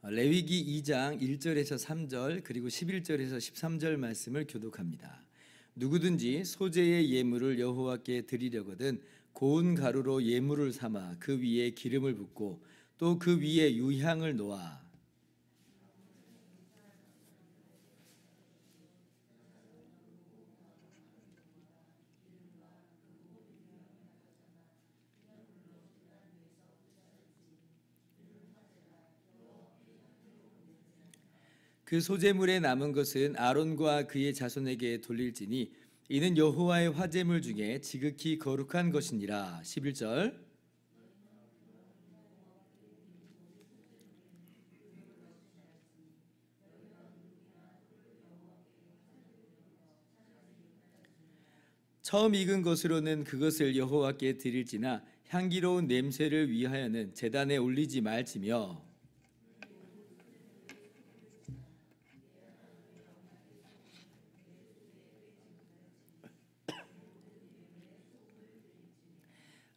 레위기 2장 1절에서 3절 그리고 11절에서 13절 말씀을 교독합니다. 누구든지 소재의 예물을 여호와께 드리려거든 고운 가루로 예물을 삼아 그 위에 기름을 붓고 또 그 위에 유향을 놓아 그 소재물에 남은 것은 아론과 그의 자손에게 돌릴지니 이는 여호와의 화제물 중에 지극히 거룩한 것이니라. 11절 처음 익은 것으로는 그것을 여호와께 드릴지나 향기로운 냄새를 위하여는 제단에 올리지 말지며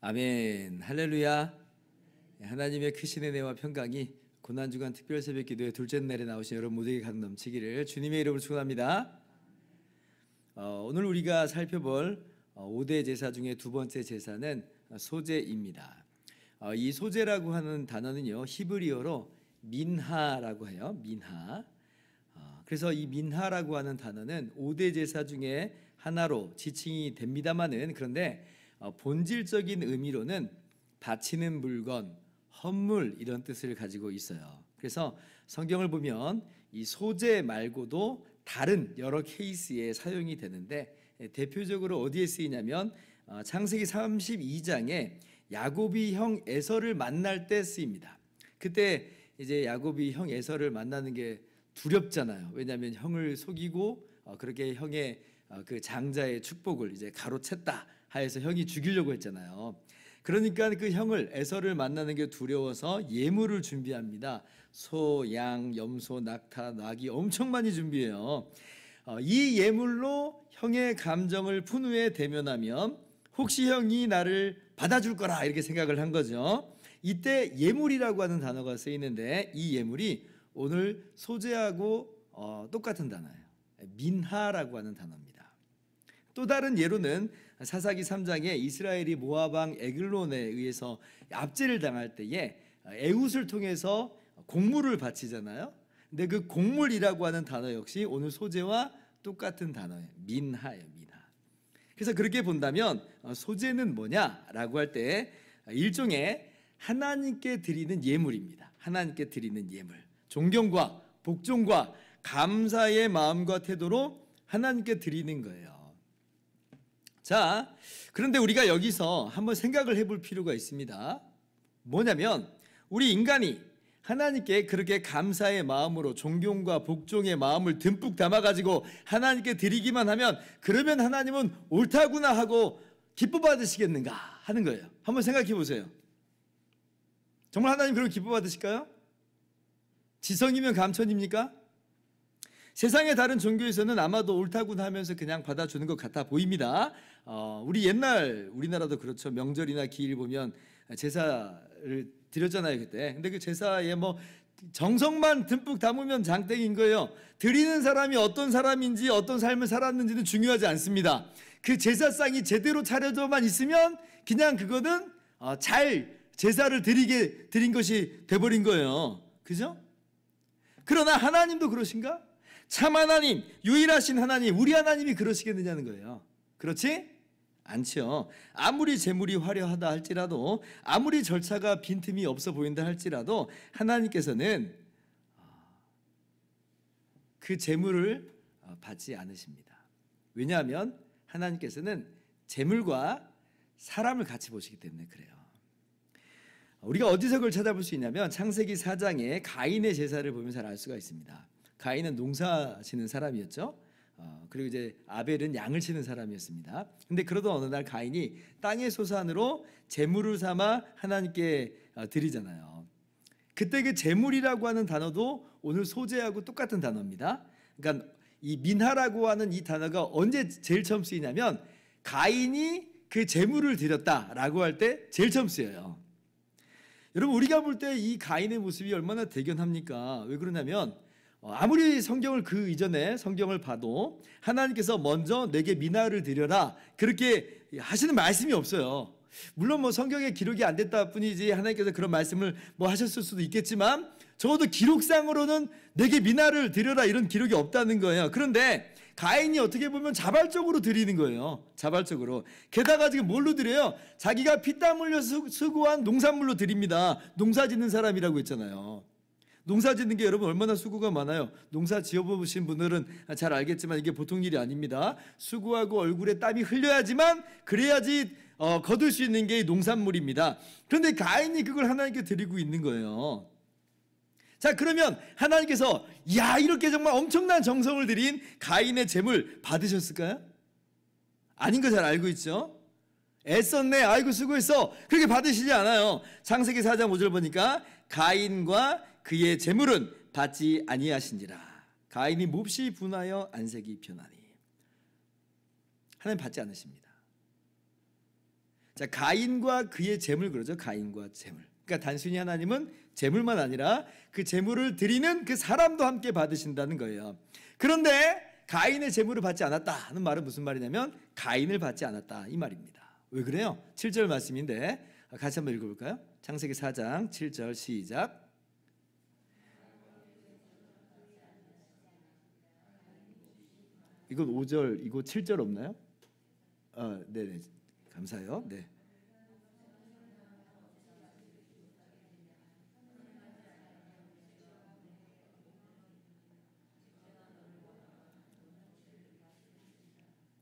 아멘. 할렐루야. 하나님의 크신 은혜와 평강이 고난주간 특별새벽기도의 둘째 날에 나오신 여러분 모두에게 가득 넘치기를 주님의 이름으로 축원합니다. 오늘 우리가 살펴볼 5대 제사 중에 두 번째 제사는 소제입니다. 이 소제라고 하는 단어는요, 히브리어로 민하라고 해요. 민하. 그래서 이 민하라고 하는 단어는 5대 제사 중에 하나로 지칭이 됩니다만은, 그런데 본질적인 의미로는 바치는 물건, 헌물 이런 뜻을 가지고 있어요. 그래서 성경을 보면 이 소제 말고도 다른 여러 케이스에 사용이 되는데, 대표적으로 어디에 쓰이냐면 창세기 32장에 야곱이 형 에서를 만날 때 쓰입니다. 그때 이제 야곱이 형 에서를 만나는 게 두렵잖아요. 왜냐하면 형을 속이고 그렇게 형의 그 장자의 축복을 이제 가로챘다 하여서 형이 죽이려고 했잖아요. 그러니까 그 형을 에서를 만나는 게 두려워서 예물을 준비합니다. 소, 양, 염소, 낙타, 나귀 엄청 많이 준비해요. 이 예물로 형의 감정을 푼 후에 대면하면 혹시 형이 나를 받아줄 거라 이렇게 생각을 한 거죠. 이때 예물이라고 하는 단어가 쓰이는데 이 예물이 오늘 소제하고 똑같은 단어예요. 민하라고 하는 단어입니다. 또 다른 예로는 사사기 3장에 이스라엘이 모압 왕 에글론에 의해서 압제를 당할 때에 에훗을 통해서 곡물을 바치잖아요. 근데 그 곡물이라고 하는 단어 역시 오늘 소제와 똑같은 단어예요. 민하예요, 민하. 그래서 그렇게 본다면 소제는 뭐냐라고 할 때 일종의 하나님께 드리는 예물입니다. 하나님께 드리는 예물. 존경과 복종과 감사의 마음과 태도로 하나님께 드리는 거예요. 자, 그런데 우리가 여기서 한번 생각을 해볼 필요가 있습니다. 뭐냐면 우리 인간이 하나님께 그렇게 감사의 마음으로 존경과 복종의 마음을 듬뿍 담아가지고 하나님께 드리기만 하면 그러면 하나님은 옳다구나 하고 기뻐 받으시겠는가 하는 거예요. 한번 생각해 보세요. 정말 하나님 그럼 기뻐 받으실까요? 지성이면 감천입니까? 세상의 다른 종교에서는 아마도 옳다구나 하면서 그냥 받아주는 것 같아 보입니다. 우리 옛날 우리나라도 그렇죠. 명절이나 기일 보면 제사를 드렸잖아요 그때. 근데 그 제사에 뭐 정성만 듬뿍 담으면 장땡인 거예요. 드리는 사람이 어떤 사람인지 어떤 삶을 살았는지는 중요하지 않습니다. 그 제사상이 제대로 차려져만 있으면 그냥 그거는 잘 제사를 드린 것이 돼버린 거예요. 그죠? 그러나 하나님도 그러신가? 참 하나님, 유일하신 하나님, 우리 하나님이 그러시겠느냐는 거예요. 그렇지? 않죠. 아무리 재물이 화려하다 할지라도, 아무리 절차가 빈틈이 없어 보인다 할지라도 하나님께서는 그 재물을 받지 않으십니다. 왜냐하면 하나님께서는 재물과 사람을 같이 보시기 때문에 그래요. 우리가 어디서 그걸 찾아볼 수 있냐면 창세기 4장에 가인의 제사를 보면 잘 알 수가 있습니다. 가인은 농사 지는 사람이었죠. 그리고 이제 아벨은 양을 치는 사람이었습니다. 근데 그러던 어느 날 가인이 땅의 소산으로 제물을 삼아 하나님께 드리잖아요. 그때 그 제물이라고 하는 단어도 오늘 소제하고 똑같은 단어입니다. 그러니까 이 민하라고 하는 이 단어가 언제 제일 처음 쓰이냐면 가인이 그 제물을 드렸다라고 할 때 제일 처음 쓰여요. 여러분, 우리가 볼 때 이 가인의 모습이 얼마나 대견합니까? 왜 그러냐면 아무리 성경을 그 이전에 성경을 봐도 하나님께서 먼저 내게 미나를 드려라 그렇게 하시는 말씀이 없어요. 물론 뭐 성경에 기록이 안 됐다 뿐이지 하나님께서 그런 말씀을 뭐 하셨을 수도 있겠지만 적어도 기록상으로는 내게 미나를 드려라 이런 기록이 없다는 거예요. 그런데 가인이 어떻게 보면 자발적으로 드리는 거예요. 자발적으로. 게다가 지금 뭘로 드려요? 자기가 피땀 흘려 수고한 농산물로 드립니다. 농사 짓는 사람이라고 했잖아요. 농사 짓는 게 여러분 얼마나 수고가 많아요. 농사 지어보신 분들은 잘 알겠지만 이게 보통 일이 아닙니다. 수고하고 얼굴에 땀이 흘려야지만 그래야지 거둘 수 있는 게 농산물입니다. 그런데 가인이 그걸 하나님께 드리고 있는 거예요. 자, 그러면 하나님께서 이렇게 정말 엄청난 정성을 들인 가인의 제물 받으셨을까요? 아닌 거 잘 알고 있죠? 애썼네, 아이고 수고했어, 그렇게 받으시지 않아요. 창세기 4장 5절 보니까 가인과 그의 제물은 받지 아니하신지라. 가인이 몹시 분하여 안색이 변하니. 하나님 받지 않으십니다. 자, 가인과 그의 제물, 그러죠. 가인과 제물. 그러니까 단순히 하나님은 제물만 아니라 그 제물을 드리는 그 사람도 함께 받으신다는 거예요. 그런데 가인의 제물을 받지 않았다 하는 말은 무슨 말이냐면 가인을 받지 않았다 이 말입니다. 왜 그래요? 7절 말씀인데 같이 한번 읽어볼까요? 창세기 4장 7절 시작. 이건 5절, 이거 7절 없나요? 네네, 감사해요. 네.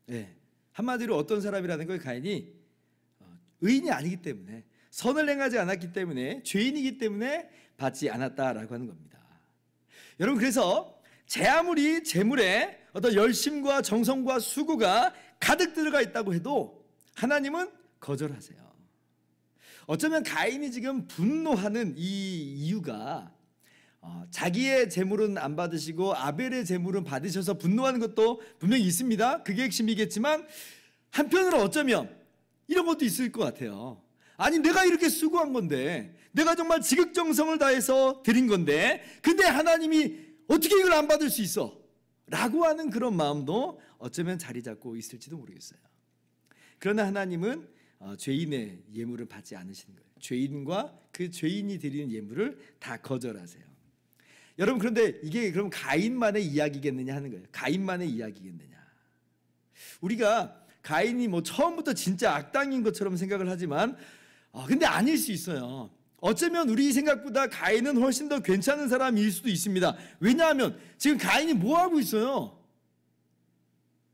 네. 한마디로 어떤 사람이라는 거예요? 가인이 의인이 아니기 때문에, 선을 행하지 않았기 때문에, 죄인이기 때문에 받지 않았다라고 하는 겁니다. 여러분, 그래서 제 아무리 재물에 어떤 열심과 정성과 수고가 가득 들어가 있다고 해도 하나님은 거절하세요. 어쩌면 가인이 지금 분노하는 이 이유가 자기의 재물은 안 받으시고 아벨의 재물은 받으셔서 분노하는 것도 분명히 있습니다. 그게 핵심이겠지만 한편으로 어쩌면 이런 것도 있을 것 같아요. 아니, 내가 이렇게 수고한 건데, 내가 정말 지극정성을 다해서 드린 건데, 근데 하나님이 어떻게 이걸 안 받을 수 있어? 라고 하는 그런 마음도 어쩌면 자리 잡고 있을지도 모르겠어요. 그러나 하나님은 죄인의 예물을 받지 않으시는 거예요. 죄인과 그 죄인이 드리는 예물을 다 거절하세요. 여러분, 그런데 이게 그럼 가인만의 이야기겠느냐 하는 거예요. 가인만의 이야기겠느냐. 우리가 가인이 뭐 처음부터 진짜 악당인 것처럼 생각을 하지만 근데 아닐 수 있어요. 어쩌면 우리 생각보다 가인은 훨씬 더 괜찮은 사람일 수도 있습니다. 왜냐하면 지금 가인이 뭐 하고 있어요?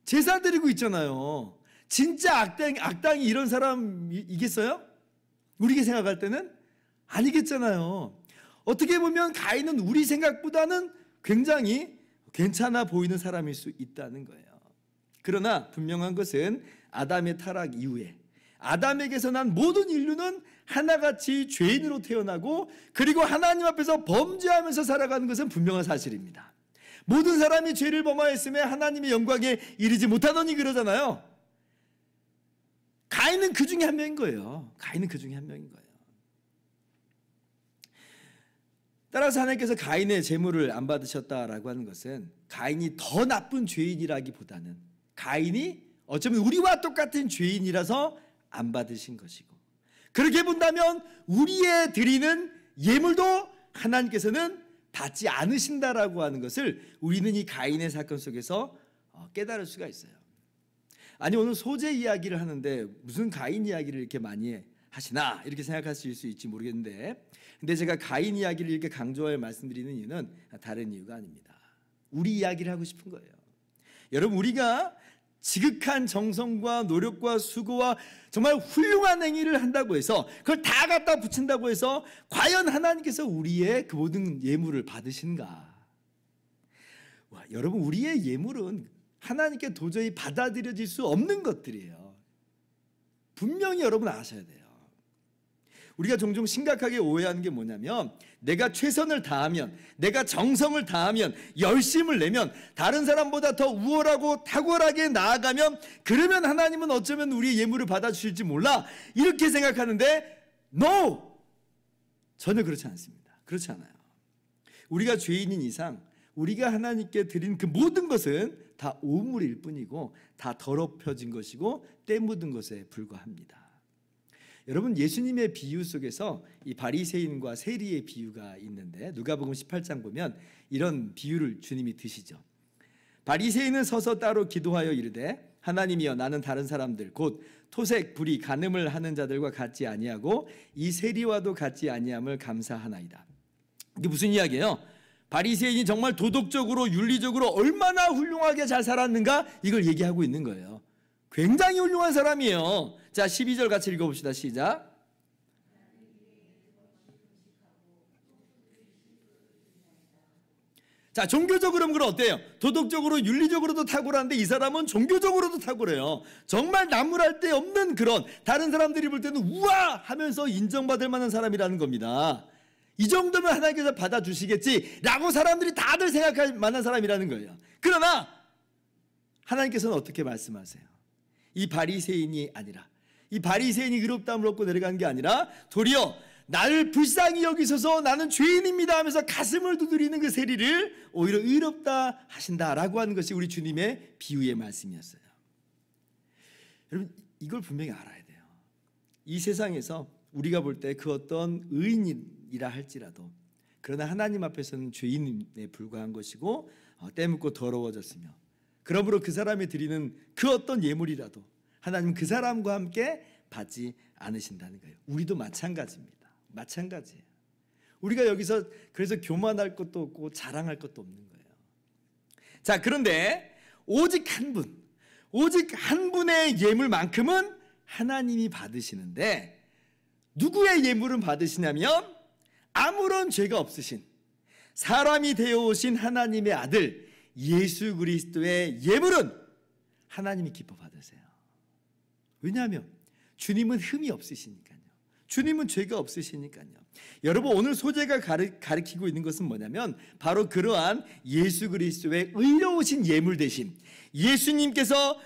제사 드리고 있잖아요. 진짜 악당이 이런 사람이겠어요? 우리가 생각할 때는 아니겠잖아요. 어떻게 보면 가인은 우리 생각보다는 굉장히 괜찮아 보이는 사람일 수 있다는 거예요. 그러나 분명한 것은 아담의 타락 이후에 아담에게서 난 모든 인류는 하나같이 죄인으로 태어나고 그리고 하나님 앞에서 범죄하면서 살아가는 것은 분명한 사실입니다. 모든 사람이 죄를 범하였음에 하나님의 영광에 이르지 못하더니 그러잖아요. 가인은 그 중에 한 명인 거예요. 가인은 그 중에 한 명인 거예요. 따라서 하나님께서 가인의 재물을 안 받으셨다라고 하는 것은 가인이 더 나쁜 죄인이라기보다는 가인이 어쩌면 우리와 똑같은 죄인이라서 안 받으신 것이고, 그렇게 본다면 우리의 드리는 예물도 하나님께서는 받지 않으신다라고 하는 것을 우리는 이 가인의 사건 속에서 깨달을 수가 있어요. 아니, 오늘 소재 이야기를 하는데 무슨 가인 이야기를 이렇게 많이 하시나 이렇게 생각하실 수 있지 모르겠는데, 근데 제가 가인 이야기를 이렇게 강조하여 말씀드리는 이유는 다른 이유가 아닙니다. 우리 이야기를 하고 싶은 거예요. 여러분, 우리가 지극한 정성과 노력과 수고와 정말 훌륭한 행위를 한다고 해서 그걸 다 갖다 붙인다고 해서 과연 하나님께서 우리의 그 모든 예물을 받으신가? 여러분, 우리의 예물은 하나님께 도저히 받아들여질 수 없는 것들이에요. 분명히 여러분 아셔야 돼요. 우리가 종종 심각하게 오해하는 게 뭐냐면, 내가 최선을 다하면, 내가 정성을 다하면, 열심을 내면, 다른 사람보다 더 우월하고 탁월하게 나아가면, 그러면 하나님은 어쩌면 우리의 예물을 받아주실지 몰라, 이렇게 생각하는데, No! 전혀 그렇지 않습니다. 그렇지 않아요. 우리가 죄인인 이상 우리가 하나님께 드린 그 모든 것은 다 오물일 뿐이고 다 더럽혀진 것이고 때 묻은 것에 불과합니다. 여러분, 예수님의 비유 속에서 이 바리새인과 세리의 비유가 있는데 누가복음 18장 보면 이런 비유를 주님이 드시죠. 바리새인은 서서 따로 기도하여 이르되 하나님이여, 나는 다른 사람들 곧 토색, 불의, 간음을 하는 자들과 같지 아니하고 이 세리와도 같지 아니함을 감사하나이다. 이게 무슨 이야기예요? 바리새인이 정말 도덕적으로 윤리적으로 얼마나 훌륭하게 잘 살았는가, 이걸 얘기하고 있는 거예요. 굉장히 훌륭한 사람이에요. 자, 12절 같이 읽어봅시다. 시작. 자, 종교적으로 그럼 어때요? 도덕적으로 윤리적으로도 탁월한데 이 사람은 종교적으로도 탁월해요. 정말 나무랄 데 없는 그런, 다른 사람들이 볼 때는 우와 하면서 인정받을 만한 사람이라는 겁니다. 이 정도면 하나님께서 받아주시겠지라고 사람들이 다들 생각할 만한 사람이라는 거예요. 그러나 하나님께서는 어떻게 말씀하세요? 이 바리새인이 아니라, 이 바리새인이 의롭다함을 얻고 내려간 게 아니라 도리어 나를 불쌍히 여기셔서 나는 죄인입니다 하면서 가슴을 두드리는 그 세리를 오히려 의롭다 하신다라고 하는 것이 우리 주님의 비유의 말씀이었어요. 여러분, 이걸 분명히 알아야 돼요. 이 세상에서 우리가 볼 때 그 어떤 의인이라 할지라도 그러나 하나님 앞에서는 죄인에 불과한 것이고 때묻고 더러워졌으며, 그러므로 그 사람이 드리는 그 어떤 예물이라도 하나님은 그 사람과 함께 받지 않으신다는 거예요. 우리도 마찬가지입니다. 마찬가지예요. 우리가 여기서 그래서 교만할 것도 없고 자랑할 것도 없는 거예요. 자, 그런데 오직 한 분의 예물만큼은 하나님이 받으시는데, 누구의 예물은 받으시냐면 아무런 죄가 없으신 사람이 되어 오신 하나님의 아들 예수 그리스도의 예물은 하나님이 기뻐 받으세요. 왜냐하면 주님은 흠이 없으시니까요. 주님은 죄가 없으시니까요. 여러분, 오늘 소재가 가르치고 있는 것은 뭐냐면 바로 그러한 예수 그리스도의 의로우신 예물 대신 예수님께서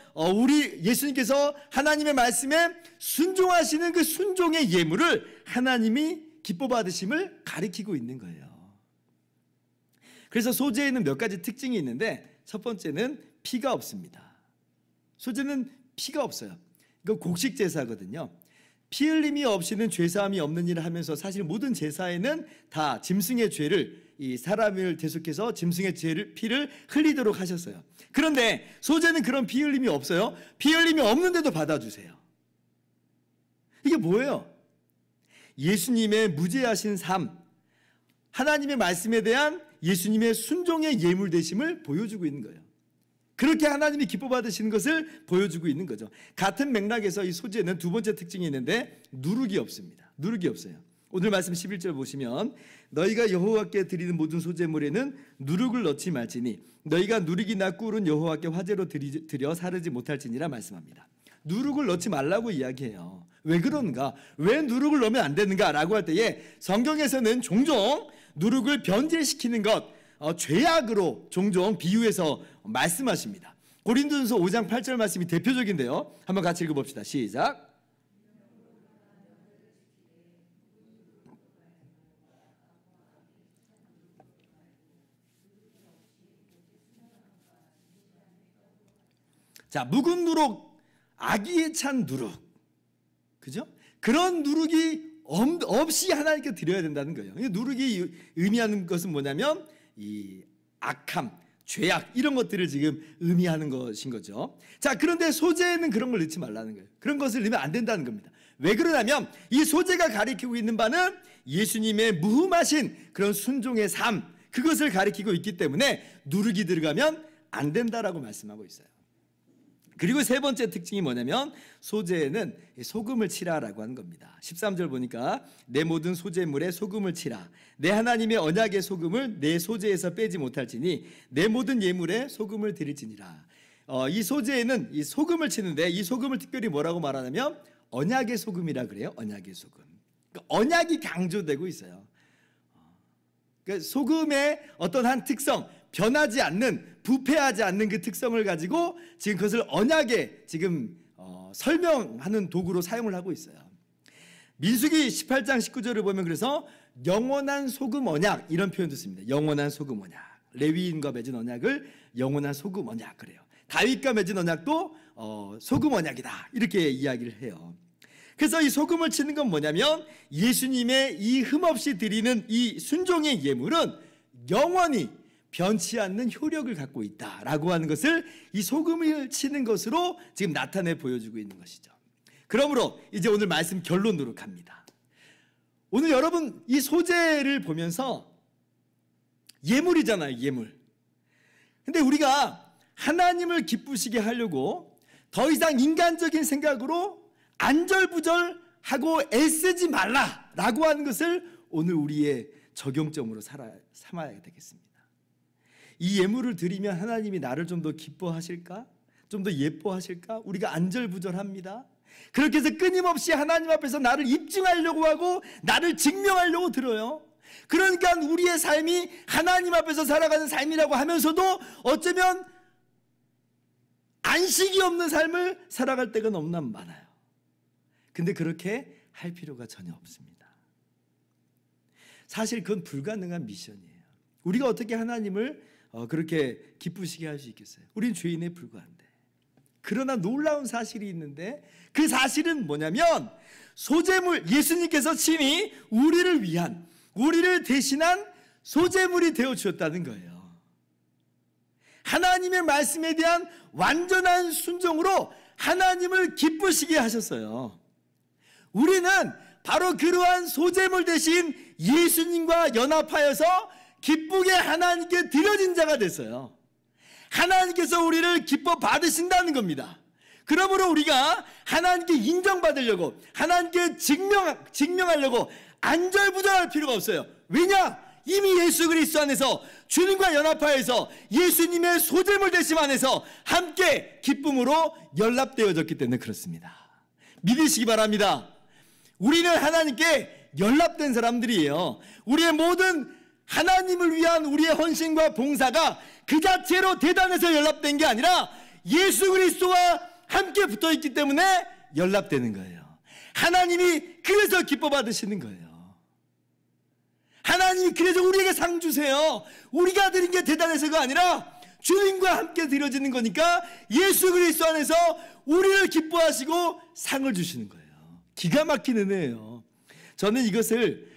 하나님의 말씀에 순종하시는 그 순종의 예물을 하나님이 기뻐 받으심을 가리키고 있는 거예요. 그래서 소재에는 몇 가지 특징이 있는데, 첫 번째는 피가 없습니다. 소재는 피가 없어요. 이거 곡식 제사거든요. 피 흘림이 없이는 죄사함이 없는 일을 하면서 사실 모든 제사에는 다 짐승의 죄를, 이 사람을 대속해서 짐승의 피를 흘리도록 하셨어요. 그런데 소재는 그런 피 흘림이 없어요. 피 흘림이 없는데도 받아주세요. 이게 뭐예요? 예수님의 무죄하신 삶, 하나님의 말씀에 대한 예수님의 순종의 예물 되심을 보여주고 있는 거예요. 그렇게 하나님이 기뻐 받으시는 것을 보여주고 있는 거죠. 같은 맥락에서 이 소재는 두 번째 특징이 있는데 누룩이 없습니다. 누룩이 없어요. 오늘 말씀 11절 보시면 너희가 여호와께 드리는 모든 소재물에는 누룩을 넣지 말지니 너희가 누룩이나 꿀은 여호와께 화제로 드려 사르지 못할지니라 말씀합니다. 누룩을 넣지 말라고 이야기해요. 왜 그런가? 왜 누룩을 넣으면 안 되는가? 라고 할 때에 성경에서는 종종 누룩을 변질시키는 것, 죄악으로 종종 비유해서 말씀하십니다. 고린도전서 5장 8절 말씀이 대표적인데요. 한번 같이 읽어봅시다. 시작. 자, 묵은 누룩, 악의에 찬 누룩, 그죠? 그런 누룩이 없이 하나님께 드려야 된다는 거예요. 누룩이 의미하는 것은 뭐냐면 이 악함, 죄악 이런 것들을 지금 의미하는 것인 거죠. 자, 그런데 소재에는 그런 걸 넣지 말라는 거예요. 그런 것을 넣으면 안 된다는 겁니다. 왜 그러냐면 이 소재가 가리키고 있는 바는 예수님의 무흠하신 그런 순종의 삶, 그것을 가리키고 있기 때문에 누룩이 들어가면 안 된다라고 말씀하고 있어요. 그리고 세 번째 특징이 뭐냐면 소재에는 소금을 치라라고 하는 겁니다. 13절 보니까 내 모든 소재물에 소금을 치라. 내 하나님의 언약의 소금을 내 소재에서 빼지 못할지니 내 모든 예물에 소금을 드릴지니라. 이 소재에는 이 소금을 치는데 이 소금을 특별히 뭐라고 말하냐면 언약의 소금이라 그래요. 언약의 소금. 그러니까 언약이 강조되고 있어요. 그러니까 소금의 어떤 한 특성, 변하지 않는, 부패하지 않는 그 특성을 가지고 지금 그것을 언약에 지금 설명하는 도구로 사용을 하고 있어요. 민수기 18장 19절을 보면 그래서 영원한 소금 언약 이런 표현도 씁니다. 영원한 소금 언약. 레위인과 맺은 언약을 영원한 소금 언약 그래요. 다윗과 맺은 언약도 소금 언약이다 이렇게 이야기를 해요. 그래서 이 소금을 치는 건 뭐냐면 예수님의 이 흠없이 드리는 이 순종의 예물은 영원히 변치 않는 효력을 갖고 있다라고 하는 것을 이 소금을 치는 것으로 지금 나타내 보여주고 있는 것이죠. 그러므로 이제 오늘 말씀 결론으로 갑니다. 오늘 여러분 이 소재를 보면서 예물이잖아요, 예물. 근데 우리가 하나님을 기쁘시게 하려고 더 이상 인간적인 생각으로 안절부절하고 애쓰지 말라라고 하는 것을 오늘 우리의 적용점으로 삼아야 되겠습니다. 이 예물을 드리면 하나님이 나를 좀 더 기뻐하실까? 좀 더 예뻐하실까? 우리가 안절부절합니다. 그렇게 해서 끊임없이 하나님 앞에서 나를 입증하려고 하고 나를 증명하려고 들어요. 그러니까 우리의 삶이 하나님 앞에서 살아가는 삶이라고 하면서도 어쩌면 안식이 없는 삶을 살아갈 때가 너무나 많아요. 근데 그렇게 할 필요가 전혀 없습니다. 사실 그건 불가능한 미션이에요. 우리가 어떻게 하나님을 그렇게 기쁘시게 할 수 있겠어요? 우린 죄인에 불과한데. 그러나 놀라운 사실이 있는데 그 사실은 뭐냐면 소재물, 예수님께서 친히 우리를 위한, 우리를 대신한 소재물이 되어 주었다는 거예요. 하나님의 말씀에 대한 완전한 순종으로 하나님을 기쁘시게 하셨어요. 우리는 바로 그러한 소재물 대신 예수님과 연합하여서 기쁘게 하나님께 드려진 자가 됐어요. 하나님께서 우리를 기뻐 받으신다는 겁니다. 그러므로 우리가 하나님께 인정받으려고, 하나님께 증명하려고 안절부절할 필요가 없어요. 왜냐? 이미 예수 그리스도 안에서 주님과 연합하여서 예수님의 소재물 되심 안에서 함께 기쁨으로 연합되어졌기 때문에 그렇습니다. 믿으시기 바랍니다. 우리는 하나님께 연합된 사람들이에요. 우리의 모든 하나님을 위한 우리의 헌신과 봉사가 그 자체로 대단해서 연합된 게 아니라 예수 그리스도와 함께 붙어있기 때문에 연합되는 거예요. 하나님이 그래서 기뻐 받으시는 거예요. 하나님이 그래서 우리에게 상 주세요. 우리가 드린 게 대단해서가 아니라 주님과 함께 드려지는 거니까 예수 그리스도 안에서 우리를 기뻐하시고 상을 주시는 거예요. 기가 막힌 은혜예요. 저는 이것을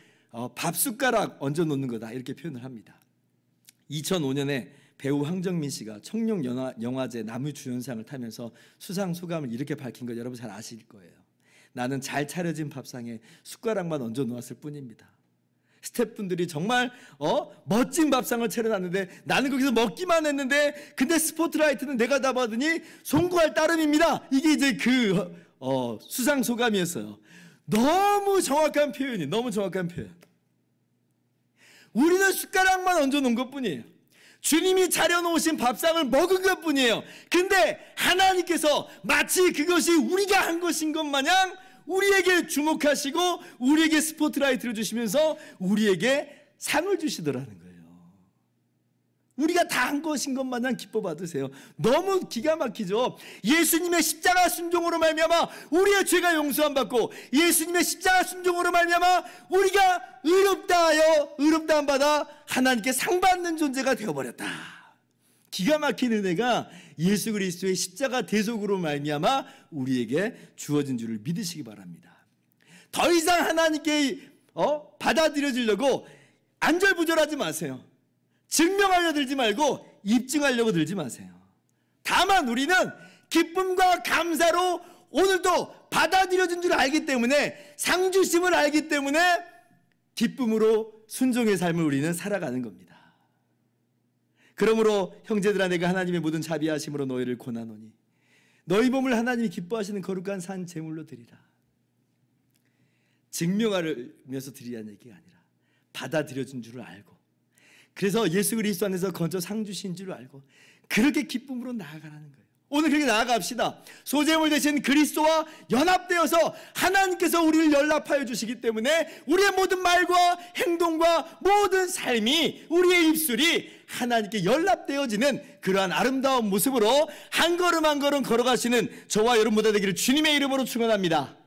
밥숟가락 얹어 놓는 거다 이렇게 표현을 합니다. 2005년에 배우 황정민 씨가 청룡 영화제 남우주연상을 타면서 수상 소감을 이렇게 밝힌 거 여러분 잘 아실 거예요. 나는 잘 차려진 밥상에 숟가락만 얹어 놓았을 뿐입니다. 스태프분들이 정말 멋진 밥상을 차려놨는데 나는 거기서 먹기만 했는데 근데 스포트라이트는 내가 다 받으니 송구할 따름입니다. 이게 이제 그 수상 소감이었어요. 너무 정확한 표현이, 너무 정확한 표현. 우리는 숟가락만 얹어 놓은 것뿐이에요. 주님이 차려놓으신 밥상을 먹은 것뿐이에요. 근데 하나님께서 마치 그것이 우리가 한 것인 것 마냥 우리에게 주목하시고 우리에게 스포트라이트를 주시면서 우리에게 상을 주시더라는 거예요. 우리가 다 한 것인 것 마냥 기뻐 받으세요. 너무 기가 막히죠. 예수님의 십자가 순종으로 말미암아 우리의 죄가 용서함 받고 예수님의 십자가 순종으로 말미암아 우리가 의롭다 하여 의롭다함 받아 하나님께 상 받는 존재가 되어버렸다. 기가 막힌 은혜가 예수 그리스도의 십자가 대속으로 말미암아 우리에게 주어진 줄을 믿으시기 바랍니다. 더 이상 하나님께 받아들여지려고 안절부절하지 마세요. 증명하려 들지 말고 입증하려고 들지 마세요. 다만 우리는 기쁨과 감사로 오늘도 받아들여진 줄 알기 때문에, 상주심을 알기 때문에 기쁨으로 순종의 삶을 우리는 살아가는 겁니다. 그러므로 형제들아, 내가 하나님의 모든 자비하심으로 너희를 권하노니 너희 몸을 하나님이 기뻐하시는 거룩한 산 제물로 드리라. 증명하면서 드리라는 얘기가 아니라 받아들여진 줄을 알고, 그래서 예수 그리스도 안에서 건져 상 주신 줄 알고 그렇게 기쁨으로 나아가라는 거예요. 오늘 그렇게 나아갑시다. 소재물 대신 그리스도와 연합되어서 하나님께서 우리를 연합하여 주시기 때문에 우리의 모든 말과 행동과 모든 삶이, 우리의 입술이 하나님께 연합되어지는 그러한 아름다운 모습으로 한 걸음 한 걸음 걸어가시는 저와 여러분 모두 되기를 주님의 이름으로 축원합니다.